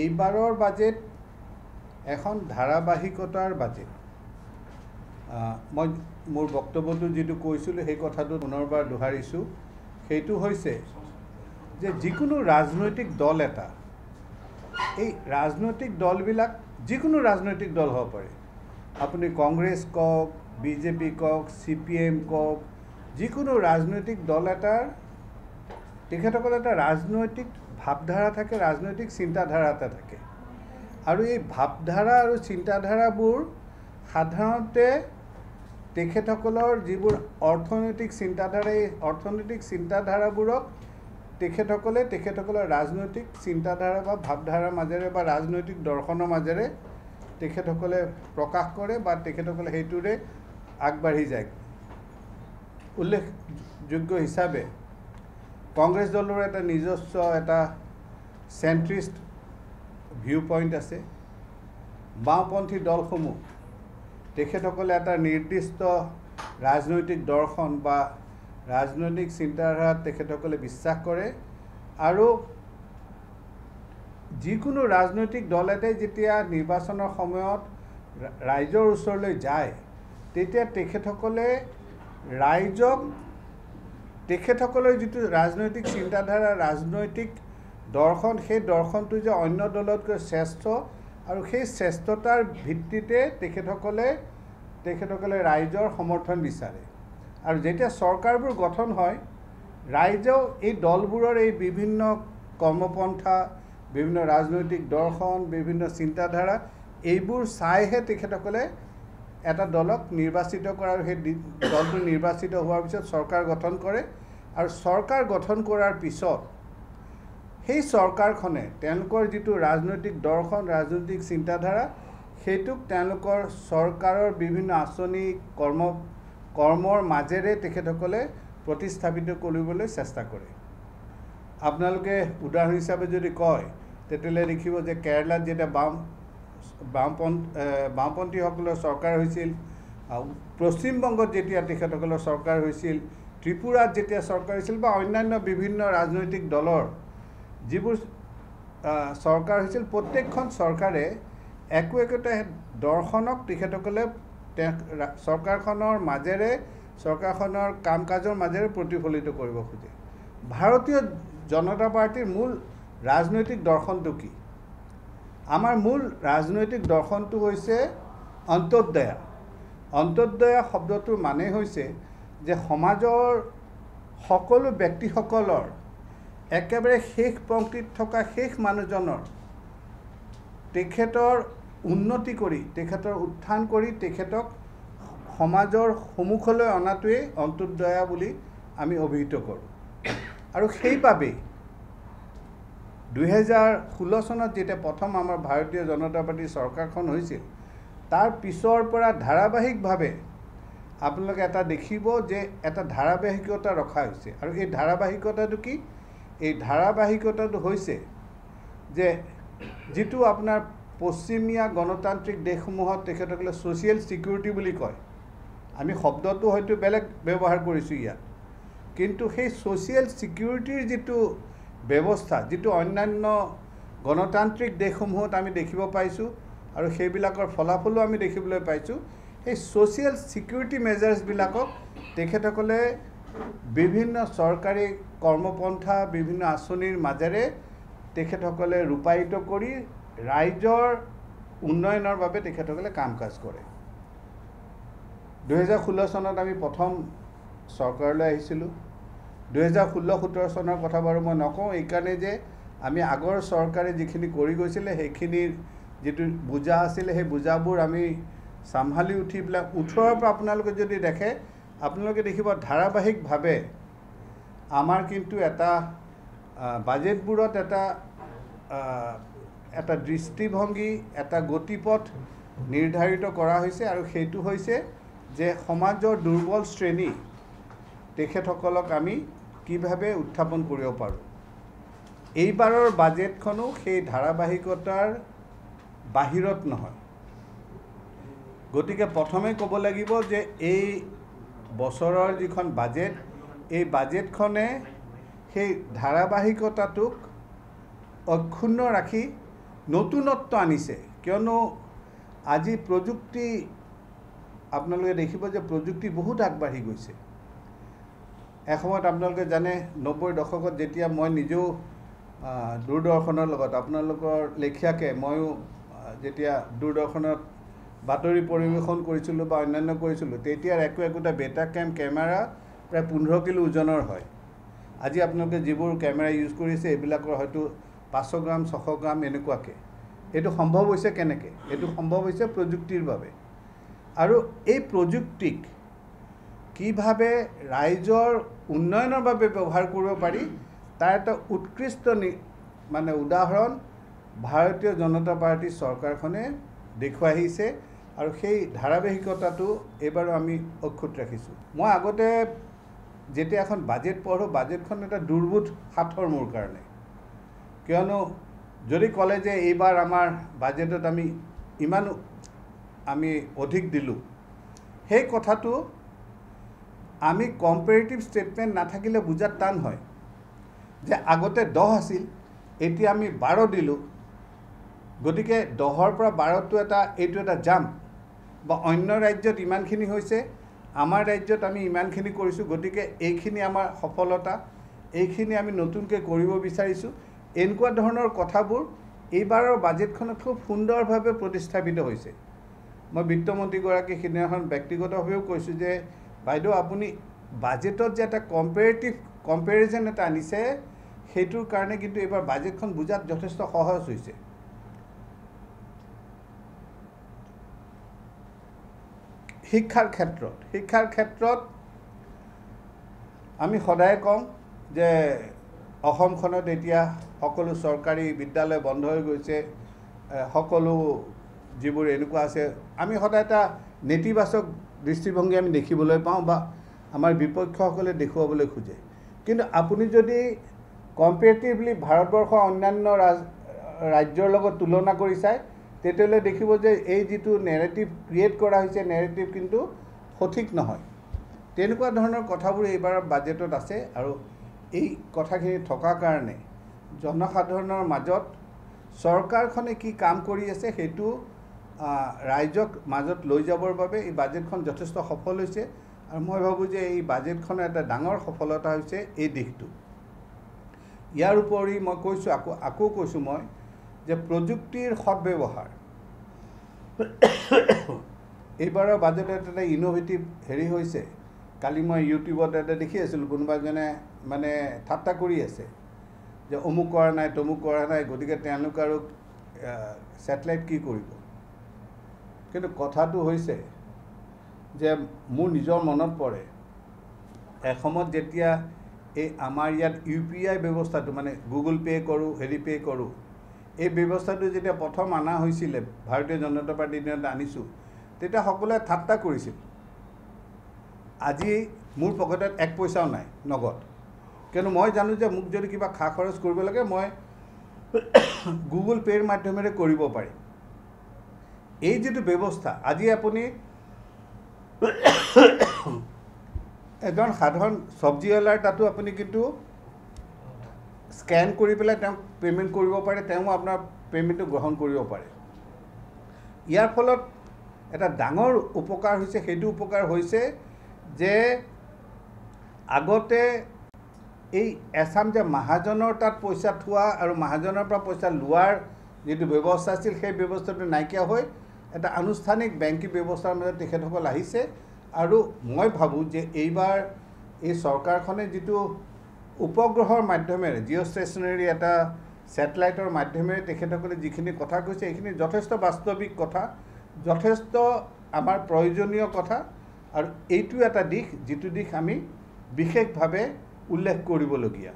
এইবাৰৰ বাজেট এখন ধাৰাবাহিকতাৰ বাজেট। মই মোৰ বক্তব্যটো যিটো কৈছিলোঁ সেই কথাটো পুনৰবাৰ দোহাৰিছোঁ। সেইটো হৈছে যে যিকোনো ৰাজনৈতিক দল এটা, এই ৰাজনৈতিক দলবিলাক যিকোনো ৰাজনৈতিক দল হ'ব পাৰে, আপুনি কংগ্ৰেছ কওক, বিজেপি কওক, CPM কওক, যিকোনো ৰাজনৈতিক দল এটাৰ তেখেতসকলৰ এটা ৰাজনৈতিক ভাৱধাৰা থাকে, ৰাজনৈতিক চিন্তাধাৰা এটা থাকে। আৰু এই ভাৱধাৰা আৰু চিন্তাধাৰাবোৰ সাধাৰণতে তেখেতসকলৰ যিবোৰ অৰ্থনৈতিক চিন্তাধাৰা, এই অৰ্থনৈতিক চিন্তাধাৰাবোৰক তেখেতসকলৰ ৰাজনৈতিক চিন্তাধাৰা বা ভাৱধাৰাৰ মাজেৰে বা ৰাজনৈতিক দৰ্শনৰ মাজেৰে তেখেতসকলে প্ৰকাশ কৰে বা তেখেতসকলে সেইটোৰে আগবাঢ়ি যায়। উল্লেখযোগ্য হিচাপে কংগ্ৰেছ দলৰ এটা নিজস্ব এটা চেণ্ট্ৰিষ্ট ভিউ পইণ্ট আছে। বাওঁপন্থী দলসমূহ তেখেতসকলে এটা নিৰ্দিষ্ট ৰাজনৈতিক দৰ্শন বা ৰাজনৈতিক চিন্তাধাৰাত তেখেতসকলে বিশ্বাস কৰে। আৰু যিকোনো ৰাজনৈতিক দল এটাই যেতিয়া নিৰ্বাচনৰ সময়ত ৰাইজৰ ওচৰলৈ যায়, তেতিয়া তেখেতসকলে ৰাইজক তেখেতসকলৰ যিটো ৰাজনৈতিক চিন্তাধাৰা, ৰাজনৈতিক দৰ্শন, সেই দৰ্শনটো যে অন্য দলতকৈ শ্ৰেষ্ঠ আৰু সেই শ্ৰেষ্ঠতাৰ ভিত্তিতে তেখেতসকলে ৰাইজৰ সমৰ্থন বিচাৰে। আৰু যেতিয়া চৰকাৰবোৰ গঠন হয়, ৰাইজেও এই দলবোৰৰ এই বিভিন্ন কৰ্মপন্থা, বিভিন্ন ৰাজনৈতিক দৰ্শন, বিভিন্ন চিন্তাধাৰা, এইবোৰ চাইহে তেখেতসকলে এটা দলক নিৰ্বাচিত কৰে আৰু সেই দলটো নিৰ্বাচিত হোৱাৰ পিছত চৰকাৰ গঠন কৰে। আৰু চৰকাৰ গঠন কৰাৰ পিছত সেই চৰকাৰখনে তেওঁলোকৰ যিটো ৰাজনৈতিক দৰ্শন, ৰাজনৈতিক চিন্তাধাৰা, সেইটোক তেওঁলোকৰ চৰকাৰৰ বিভিন্ন আঁচনি কৰ্মৰ মাজেৰে তেখেতসকলে প্ৰতিস্থাপিত কৰিবলৈ চেষ্টা কৰে। আপোনালোকে উদাহৰণ হিচাপে যদি কয়, তেতিয়াহ'লে দেখিব যে কেৰালাত যেতিয়া বাওঁপন্থীসকলৰ চৰকাৰ হৈছিল, পশ্চিমবংগত যেতিয়া তেখেতসকলৰ চৰকাৰ হৈছিল, ত্ৰিপুৰাত যেতিয়া চৰকাৰ হৈছিল বা অন্যান্য বিভিন্ন ৰাজনৈতিক দলৰ যিবোৰ চৰকাৰ হৈছিল, প্ৰত্যেকখন চৰকাৰে একোটা দৰ্শনক তেখেতসকলে চৰকাৰখনৰ মাজেৰে, চৰকাৰখনৰ কাম কাজৰ মাজেৰে প্ৰতিফলিত কৰিব খোজে। ভাৰতীয় জনতা পাৰ্টীৰ মূল ৰাজনৈতিক দৰ্শনটো কি? আমাৰ মূল ৰাজনৈতিক দৰ্শনটো হৈছে অন্তোদয়া। অন্তোদয়া শব্দটোৰ মানে হৈছে যে সমাজৰ সকলো ব্যক্তিসকলৰ একেবাৰে শেষ পংক্তিত থকা শেষ মানুহজনৰ তেখেতৰ উন্নতি কৰি, তেখেতৰ উত্থান কৰি, তেখেতক সমাজৰ সন্মুখলৈ অনাটোৱেই অন্তোদয়া বুলি আমি অভিহিত কৰোঁ। আৰু সেইবাবেই 2016 চনত যেতিয়া প্ৰথম আমাৰ ভাৰতীয় জনতা পাৰ্টীৰ চৰকাৰখন হৈছিল, তাৰ পিছৰ পৰা ধাৰাবাহিকভাৱে আপোনালোকে এটা দেখিব যে এটা ধাৰাবাহিকতা ৰখা হৈছে। আৰু এই ধাৰাবাহিকতাটো কি? এই ধাৰাবাহিকতাটো হৈছে যে যিটো আপোনাৰ পশ্চিমীয়া গণতান্ত্ৰিক দেশসমূহত তেখেতসকলে ছ'চিয়েল ছিকিউৰিটি বুলি কয়, আমি শব্দটো হয়তো বেলেগ ব্যৱহাৰ কৰিছোঁ ইয়াত, কিন্তু সেই ছ'চিয়েল ছিকিউৰিটিৰ যিটো ব্যৱস্থা, যিটো অন্যান্য গণতান্ত্ৰিক দেশসমূহত আমি দেখিব পাইছোঁ আৰু সেইবিলাকৰ ফলাফলো আমি দেখিবলৈ পাইছোঁ, সেই ছ'চিয়েল ছিকিউৰিটি মেজাৰ্ছবিলাকক তেখেতসকলে বিভিন্ন চৰকাৰী কৰ্মপন্থা, বিভিন্ন আঁচনিৰ মাজেৰে তেখেতসকলে ৰূপায়িত কৰি ৰাইজৰ উন্নয়নৰ বাবে তেখেতসকলে কাম কাজ কৰে। 2016 চনত আমি প্ৰথম চৰকাৰলৈ আহিছিলোঁ। 2016-17 চনৰ কথা বাৰু মই নকওঁ, এইকাৰণে যে আমি আগৰ চৰকাৰে যিখিনি কৰি গৈছিলে সেইখিনিৰ যিটো বোজা আছিলে, সেই বোজাবোৰ আমি চম্ভালি উঠি পেলাই 18ৰ পৰা আপোনালোকে যদি দেখে, আপোনালোকে দেখিব ধাৰাবাহিকভাৱে আমাৰ কিন্তু এটা বাজেটবোৰত এটা দৃষ্টিভংগী, এটা গতিপথ নিৰ্ধাৰিত কৰা হৈছে। আৰু সেইটো হৈছে যে সমাজৰ দুৰ্বল শ্ৰেণী তেখেতসকলক আমি কিভাৱে উত্থাপন কৰিব পাৰোঁ। এইবাৰৰ বাজেটখনো সেই ধাৰাবাহিকতাৰ বাহিৰত নহয়। গতিকে প্ৰথমে ক'ব লাগিব যে এই বছৰৰ যিখন বাজেট, এই বাজেটখনে সেই ধাৰাবাহিকতাটোক অক্ষুণ্ণ ৰাখি নতুনত্ব আনিছে কিয়নো আজি প্ৰযুক্তি আপোনালোকে দেখিব যে প্ৰযুক্তি বহুত আগবাঢ়ি গৈছে এসময়ত আপোনালোকে জানে 90 দশকত যেতিয়া মই নিজেও দূৰদৰ্শনৰ লগত আপোনালোকৰ লেখিয়াকে ময়ো যেতিয়া দূৰদৰ্শনত বাতৰি পৰিৱেশন কৰিছিলোঁ বা অন্যান্য কৰিছিলোঁ তেতিয়াৰ একোটা বেটা কেমেৰা প্ৰায় 15 কিলো ওজনৰ হয় আজি আপোনালোকে যিবোৰ কেমেৰা ইউজ কৰিছে এইবিলাকৰ হয়তো 500 গ্ৰাম 600 গ্ৰাম এনেকুৱাকে এটো সম্ভৱ হৈছে কেনেকে এটো সম্ভৱ হৈছে প্ৰযুক্তিৰ বাবে আৰু এই প্ৰযুক্তিক কিভাবে ৰাইজৰ উন্নয়নৰ বাবে ব্যৱহাৰ কৰিব পাৰি তাৰ এটা উৎকৃষ্ট মানে উদাহৰণ ভাৰতীয় জনতা পাৰ্টি চৰকাৰখনে দেখুৱাই আহিছে আৰু সেই ধাৰাবাহিকতাটো এবাৰো আমি অক্ষুত ৰাখিছো মই আগতে যেতিয়া এখন বাজেট পঢ়ো বাজেটখন এটা দুৰ্বোধ হাতৰ মোৰ কাৰণে কিয়নো যদি কলে যে এইবাৰ আমাৰ বাজেটত আমি অধিক দিলো সেই কথাটো আমি কম্পাৰেটিভ স্টেটমেন্ট নাথাকিলে বুজাত টান হয় যে আগতে 10 আছিল এতিয়া আমি 12 দিলো গতিকে 10ৰ পৰা 12টো এটা জাম্প বা অন্য ৰাজ্যত ইমানখিনি হৈছে আমাৰ ৰাজ্যত আমি ইমানখিনি কৰিছো গতিকে এইখিনি আমাৰ সফলতা এইখিনি আমি নতুনকৈ কৰিব বিচাৰিছো এনেকুৱা ধৰণৰ কথাবোৰ এইবাৰৰ বাজেটখনত খুব সুন্দৰভাৱে প্ৰতিষ্ঠাপিত হৈছে মই বিত্তমন্ত্ৰী গৰাকী সিদিনাখন ব্যক্তিগতভাৱেও কৈছো যে বাইদেউ আপুনি বাজেটত যে এটা কম্পাৰিজন এটা আনিছে হেতুৰ কাৰণে কিন্তু এবাৰ বাজেটখন বুজাত যথেষ্ট সহজ হৈছে শিক্ষাৰ ক্ষেত্ৰত আমি সদায় কম যে অসমখনত এতিয়া সকলো চৰকাৰী বিদ্যালয় বন্ধ হৈ গৈছে সকলো যিবোৰ এনেকুৱা আছে আমি সদায় এটা নেতিবাচক দৃষ্টিভংগী আমি দেখিবলৈ পাওঁ বা আমাৰ বিপক্ষসকলে দেখুৱাবলৈ খোজে কিন্তু আপুনি যদি কম্পাৰেটিভলি ভাৰতবৰ্ষৰ অন্যান্য ৰাজ্যৰ লগত তুলনা কৰি চাই তেতিয়ালে দেখিব যে এই যেটো নেৰেটিভ ক্ৰিয়েট কৰা হৈছে নেৰেটিভ কিন্তু সঠিক নহয় তেনেকুৱা ধৰণৰ কথাবোৰ এইবাৰ বাজেটত আছে আৰু এই কথাখিনি থকা কাৰণে জনসাধাৰণৰ মাজত চৰকাৰখনে কি কাম কৰি আছে হেতু ৰাজ্যক মাজত লৈ যাবৰ বাবে এই বাজেটখন যথেষ্ট সফল হৈছে আৰু মই ভাবো যে এই বাজেটখনৰ এটা ডাঙৰ সফলতা হৈছে এই দিশটো ইয়াৰ উপৰি মই কৈছো আকৌ কৈছো মই যে প্ৰযুক্তিৰ সৎব্যৱহাৰ এইবাৰৰ বাজেটত এটা ইনোভেটিভ হেৰি হৈছে কালি মই ইউটিউবত এটা দেখি আছিলো কোনোবাজনে মানে ঠাট্টা কৰি আছে যে অমুক কৰা নাই তমুক কৰা নাই গতিকে তেওঁলোক আৰু স্যাটেলাইট কি কৰিব কিন্তু কথাটো হৈছে যে মোৰ নিজৰ মনত পৰে এসময়ত যেতিয়া এই আমাৰ ইয়াত ইউপিআই ব্যৱস্থাটো মানে গুগল পে কৰো হেৰি পে কৰো এই ব্যৱস্থাটো যেতিয়া প্ৰথম আনা হৈছিল ভাৰতীয় জনতা পাৰ্টিৰ দিনত আনিছো তেতিয়া সকলোৱে ঠাট্টা কৰিছিল আজি মোৰ পকেটত 1 পইচাও নাই নগদ কিয়নো মই জানো যে মোক যদি কিবা খা খৰচ কৰিব লাগে মই গুগল পেৰ মাধ্যমেৰে কৰিব পাৰি এই যেটো ব্যৱস্থা আজি আপুনি এজন সাধাৰণ সবজিৱালাৰ তাতো আপুনি কিন্তু স্ক্যান কৰি পেলাই তেওঁ পেমেন্ট কৰিব পাৰে তেওঁ আপোনাৰ পেমেন্টটো গ্ৰহণ কৰিব পাৰে ইয়াৰ ফলত এটা ডাঙৰ উপকাৰ হৈছে হেতু উপকাৰ হৈছে যে আগতে এই এসাম যে মহাজনৰ তাত পইচা থোৱা আৰু মহাজনৰ পৰা পইচা লোৱাৰ যেটো ব্যৱস্থা আছিল সেই ব্যৱস্থাটো নাইকিয়া হৈ এটা আনুষ্ঠানিক বেংকি ব্যৱস্থাৰ মাজত তেখেতসকল আহিছে আৰু মই ভাবো যে এইবাৰ এই চৰকাৰখনে যেটো উপগ্ৰহৰ মাধ্যমেৰে জিঅ' ষ্টেচনাৰী এটা স্যাটেলাইটৰ মাধ্যমেৰে তেখেতসকলে যিখিনি কথা কৈছে এইখিনি যথেষ্ট বাস্তৱিক কথা যথেষ্ট আমাৰ প্ৰয়োজনীয় কথা আৰু এইটো এটা দিশ যেটো দিশ আমি বিশেষভাৱে উল্লেখ কৰিবলগীয়া